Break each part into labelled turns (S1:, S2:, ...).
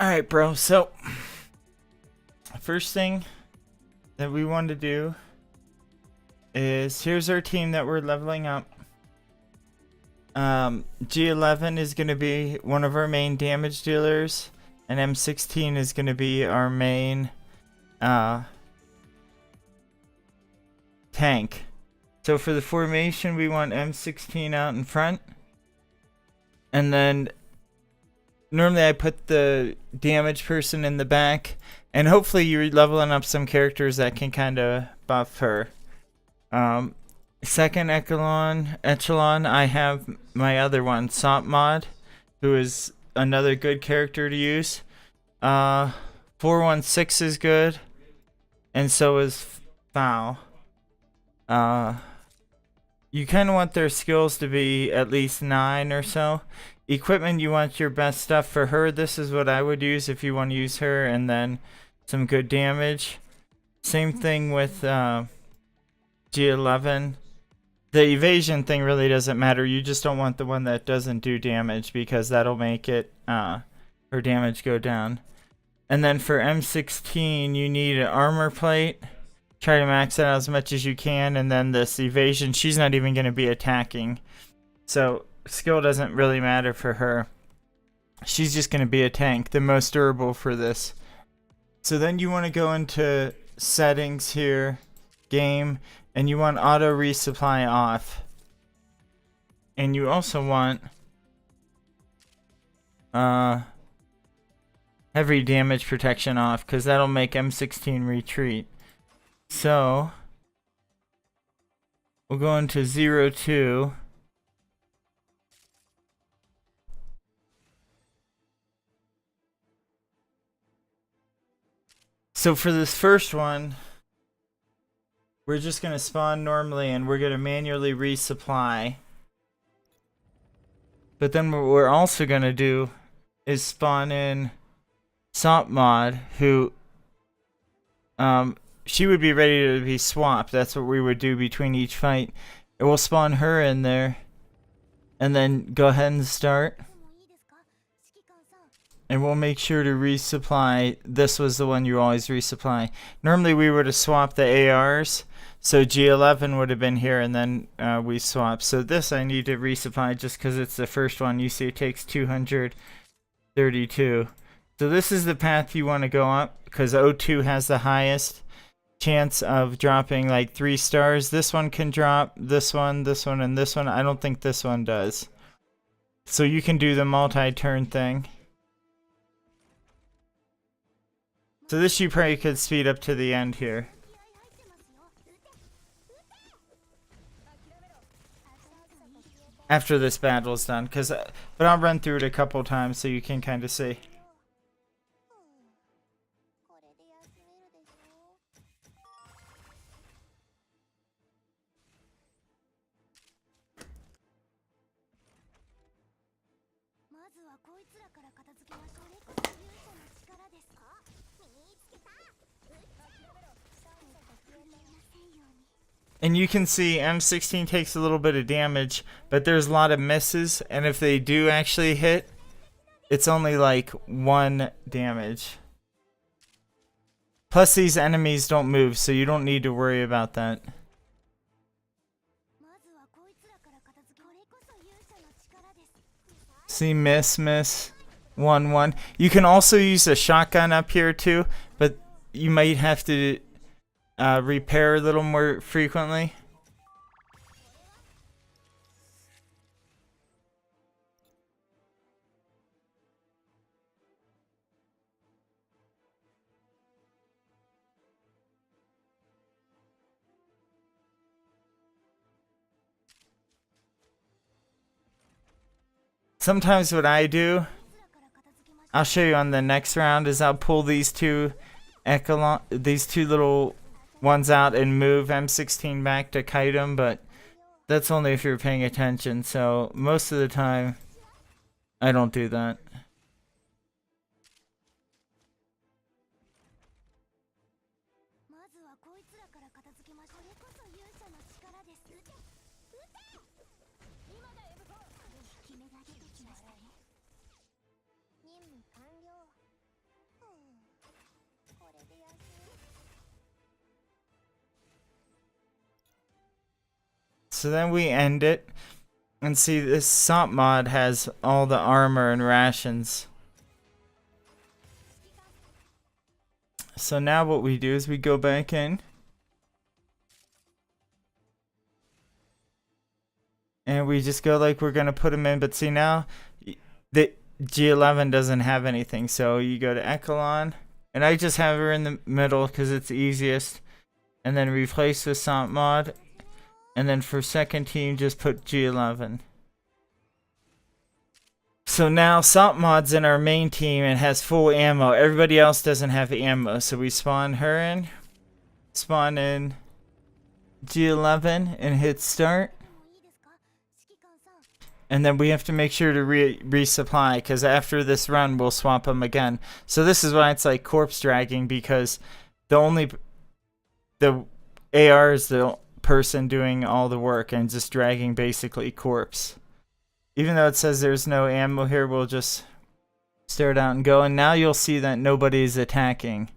S1: Alright, bro, so first thing that we want to do is here's our team that we're leveling up. G11 is going to be one of our main damage dealers, and M16 is going to be our main tank. So for the formation, we want M16 out in front, and then normally I put the damage person in the back, and hopefully you're leveling up some characters that can kind of buff her. Second echelon, I have my other one, Sop Mod, who is another good character to use. 416 is good, and so is Foul. You kind of want their skills to be at least 9 or so. Equipment, you want your best stuff for her. This is what I would use if you want to use her, and then some good damage. Same thing with G11. The evasion thing really doesn't matter. You just don't want the one that doesn't do damage, because that'll make it her damage go down. And then for M16, you need an armor plate. Try to max it out as much as you can, and then this evasion, she's not even going to be attacking. So skill doesn't really matter for her. She's just going to be a tank, the most durable for this. So then you want to go into settings here, game, and you want auto resupply off. And you also want heavy damage protection off, because that'll make M16 retreat. So we'll go into 0-2. So for this first one, we're just going to spawn normally, and we're going to manually resupply. But then what we're also going to do is spawn in Sop Mod, who she would be ready to be swapped. That's what we would do between each fight. And we'll spawn her in there, and then go ahead and start. And we'll make sure to resupply. This was the one you always resupply. Normally we would have swapped the ARs, so G11 would have been here, and then we swapped. So this I need to resupply just because it's the first one. You see it takes 232. So this is the path you want to go up, because O2 has the highest chance of dropping like 3 stars. This one can drop this one, and this one. I don't think this one does. So you can do the multi-turn thing. So this you probably could speed up to the end here. After this battle's done, but I'll run through it a couple times so you can kind of see. And you can see M16 takes a little bit of damage, but there's a lot of misses, and if they do actually hit, it's only like 1 damage. Plus these enemies don't move, so you don't need to worry about that. See, miss, 1-1. You can also use a shotgun up here too, but you might have to repair a little more frequently. Sometimes what I do, I'll show you on the next round, is I'll pull these two little ones out and move M16 back to kite them, but that's only if you're paying attention, so most of the time I don't do that. So then we end it. And see, this SOP mod has all the armor and rations. So now what we do is we go back in. And we just go like we're going to put them in. But see now, the G11 doesn't have anything. So you go to Echelon. And I just have her in the middle because it's easiest. And then replace with SOP mod. And then for second team, just put G11. So now SOP mod's in our main team and has full ammo. Everybody else doesn't have ammo. So we spawn her in. Spawn in G11 and hit start. And then we have to make sure to resupply, because after this run we'll swap them again. So this is why it's like corpse dragging, because the AR is the person doing all the work and just dragging basically corpse. Even though it says there's no ammo here, we'll just start out and go. And now you'll see that nobody's attacking.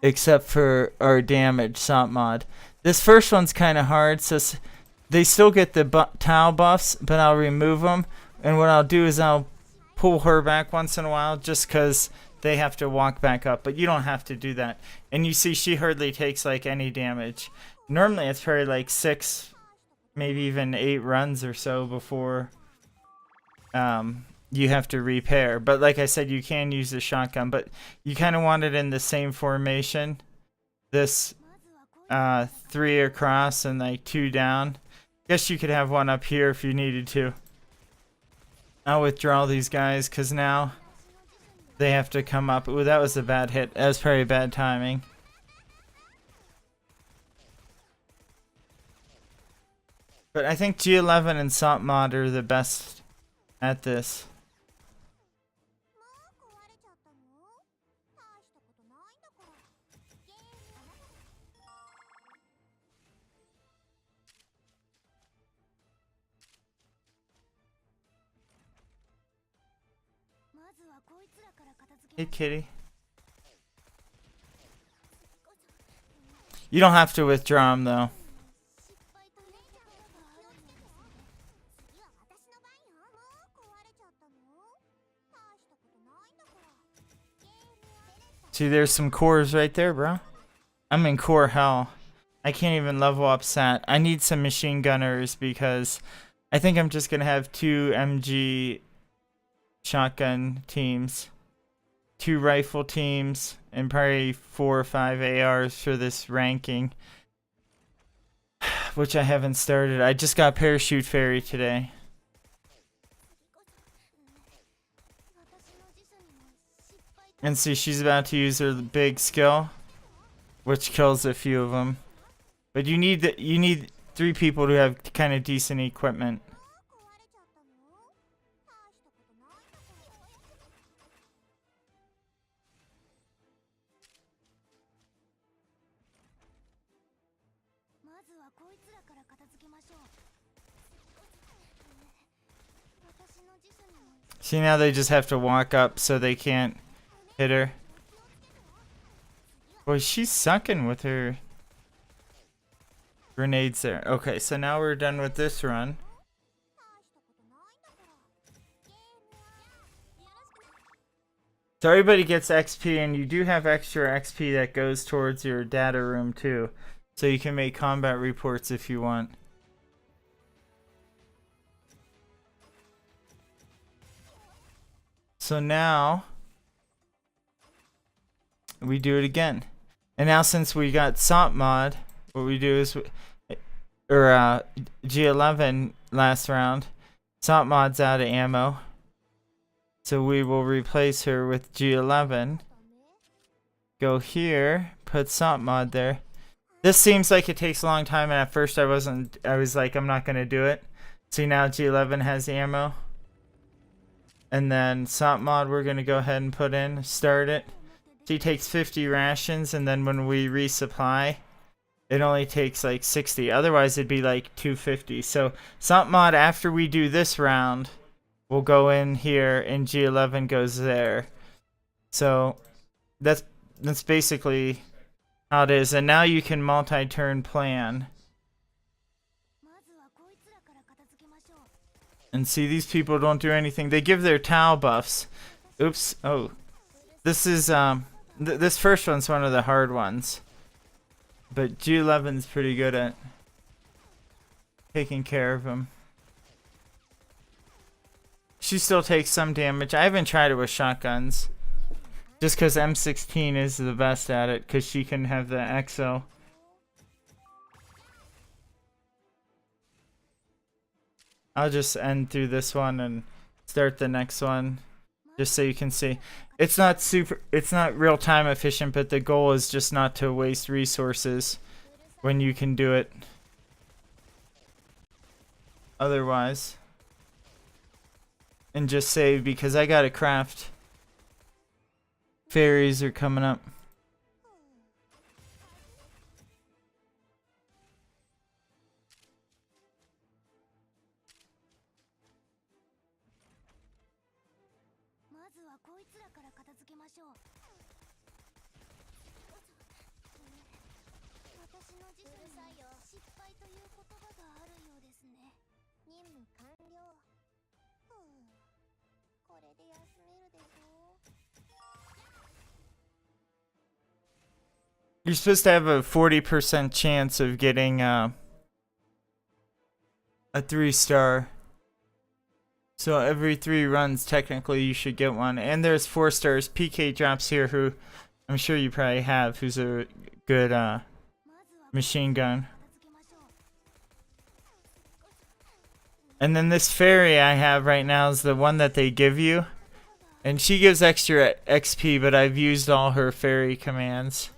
S1: Except for our damage SOP mod. This first one's kind of hard, so they still get the towel buffs, but I'll remove them. And what I'll do is I'll pull her back once in a while just because they have to walk back up. But you don't have to do that. And you see she hardly takes like any damage. Normally it's probably like 6, maybe even 8 runs or so before you have to repair. But like I said, you can use the shotgun, but you kind of want it in the same formation. This 3 across and like 2 down. Guess you could have one up here if you needed to. I'll withdraw these guys because now they have to come up. Ooh, that was a bad hit. That was probably bad timing. But I think G11 and SOP mod are the best at this. Hey, kitty. You don't have to withdraw them, though. See, there's some cores right there, bro. I'm in core hell. I can't even level up Sat. I need some machine gunners because I think I'm just going to have 2 MG shotgun teams, 2 rifle teams, and probably 4 or 5 ARs for this ranking, which I haven't started. I just got Parachute Fairy today. And see, she's about to use her big skill, which kills a few of them. But you need 3 people to have kind of decent equipment. See, now they just have to walk up so they can't hit her. Boy, she's sucking with her grenades there. Okay, so now we're done with this run. So everybody gets XP, and you do have extra XP that goes towards your data room too. So you can make combat reports if you want. So now we do it again. And now since we got SOP mod, what we do is, G11 last round, SOP mod's out of ammo. So we will replace her with G11. Go here, put SOP mod there. This seems like it takes a long time, and at first I was like, I'm not gonna do it. See, now G11 has ammo. And then SOP mod we're gonna go ahead and put in, start it. She takes 50 rations, and then when we resupply, it only takes like 60. Otherwise it'd be like 250. So SOP mod, after we do this round, we'll go in here and G11 goes there. So that's basically how it is. And now you can multi-turn plan. And see, these people don't do anything. They give their Tau buffs. Oops. Oh. This is, this first one's one of the hard ones. But G11's pretty good at taking care of him. She still takes some damage. I haven't tried it with shotguns. Just because M16 is the best at it, because she can have the EXO. I'll just end through this one and start the next one, just so you can see. It's not real time efficient, but the goal is just not to waste resources when you can do it otherwise. And just save, because I gotta craft. Fairies are coming up. You're supposed to have a 40% chance of getting a 3-star. So every 3 runs, technically, you should get one. And there's 4 stars. PK drops here, who I'm sure you probably have, who's a good machine gun. And then this fairy I have right now is the one that they give you. And she gives extra XP, but I've used all her fairy commands.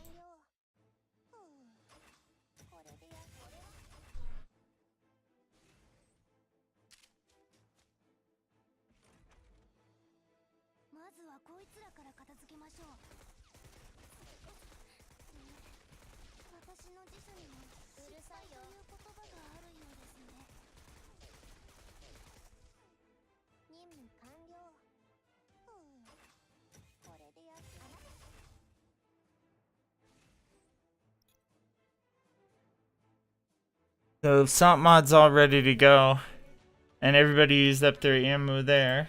S1: So Assault Mod's all ready to go. And everybody used up their ammo there.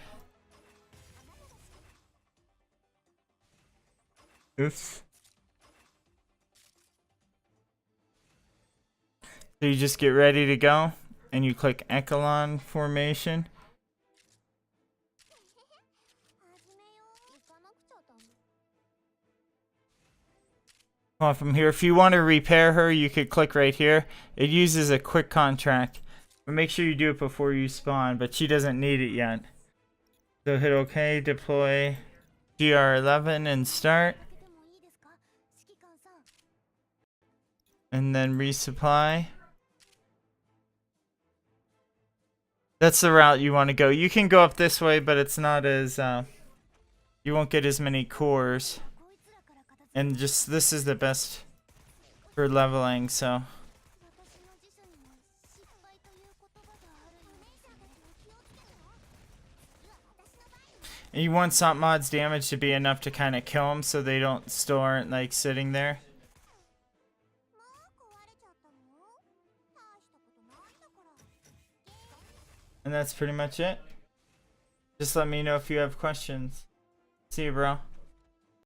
S1: Oops. So you just get ready to go. And you click Echelon formation. On from here. If you want to repair her, you could click right here. It uses a quick contract. But make sure you do it before you spawn, but she doesn't need it yet. So hit OK, deploy GR11 and start. And then resupply. That's the route you want to go. You can go up this way, but it's not as you won't get as many cores. And just this is the best for leveling, so. And you want Assault Mod's damage to be enough to kind of kill them, so they don't still aren't like sitting there. And that's pretty much it. Just let me know if you have questions. See you, bro.